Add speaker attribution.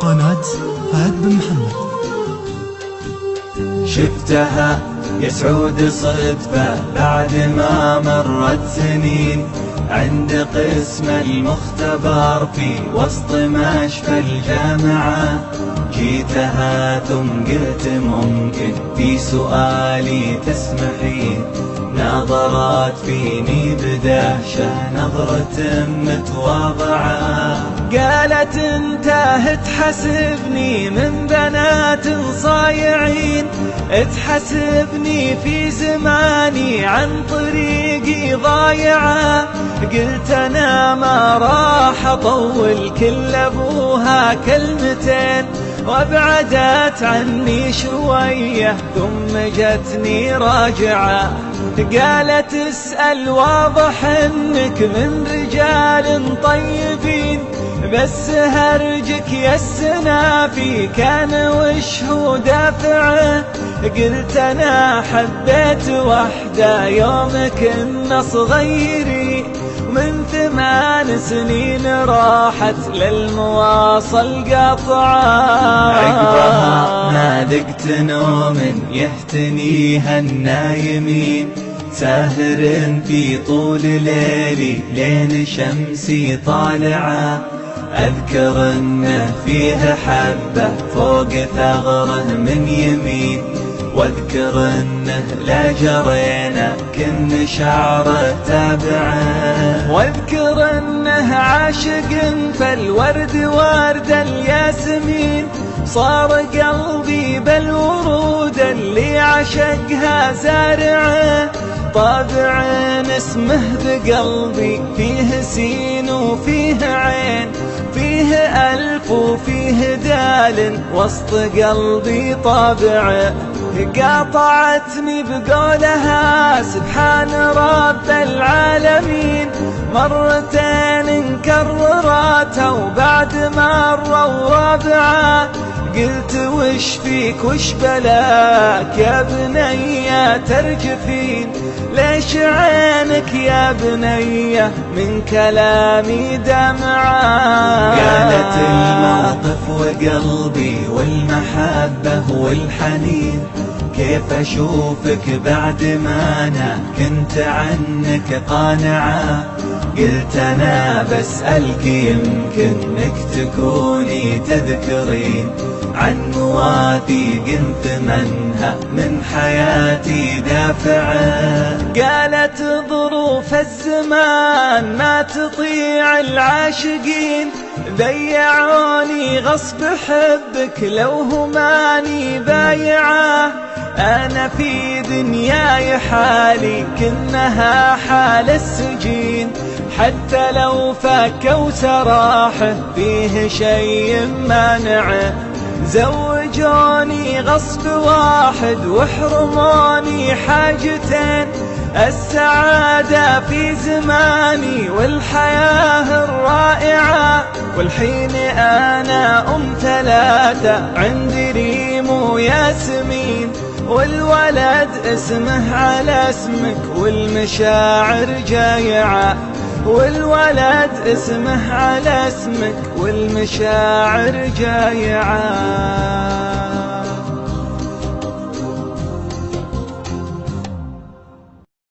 Speaker 1: قناة فهد بن محمد.
Speaker 2: شفتها يا سعود صدفة بعد ما مرت سنين، عند قسم المختبر في وسط مشفى الجامعة. جيتها ثم قلت ممكن في سؤالي تسمحين، نظرت فيني بدهشة نظرة متواضعة، قالت انت تحسبني من بنات صايعين، تحسبني في زماني عن طريقي ضايعة. قلت انا ما راح اطول كل ابوها كلمتين، وابعدت عني شوية ثم جتني راجعة. قالت اسأل واضح انك من رجال طيبين، بس هرجك يا السنافي كان وش هو دافعه. قلت انا حبيت وحدة يوم كنا صغيرين، من 8 سنين راحت للمواصل قطعة. عقبها ما ذقت نوم يهتنيها النايمين، ساهر في طول ليلي لين شمسي طالعة. أذكر أنه فيه حبة فوق ثغره من يمين، واذكر أنه لا جرينا كن شعره تابعه، واذكر أنه عاشق فالورد ورد الياسمين. صار قلبي بالورود اللي عشقها زارعه، طابع اسمه بقلبي فيه سين وفيه عين، فيه ألف وفيه دال وسط قلبي طابعه. قاطعتني بقولها سبحان رب العالمين، مرتين نكررتها وبعد مرة ورابعة. قلت وش فيك وش بلاك يا بنية ترجفين، ليش عينك يا بنية من كلامي دمعة. قالت الموقف وقلبي والمحبة والحنين، كيف أشوفك بعد ما أنا كنت عنك قانعة. قلت أنا بسألك يمكنك تكوني تذكرين عن مواثيق ثمنها من حياتي دافعة. قالت ظروف الزمان ما تطيع العاشقين، ضيعوني غصب حبك لو هماني بايعة. أنا في دنياي حالي كنها حال السجين، حتى لو فكوا سراحه فيه شيء مانعه. زوجوني غصب واحد وحرموني حاجتين، السعادة في زماني والحياة الرائعة. والحين أنا 3 عندي ريم وياسمين، والولد اسمه على اسمك والمشاعر جايعة، والولد اسمه على اسمك والمشاعر جايعة.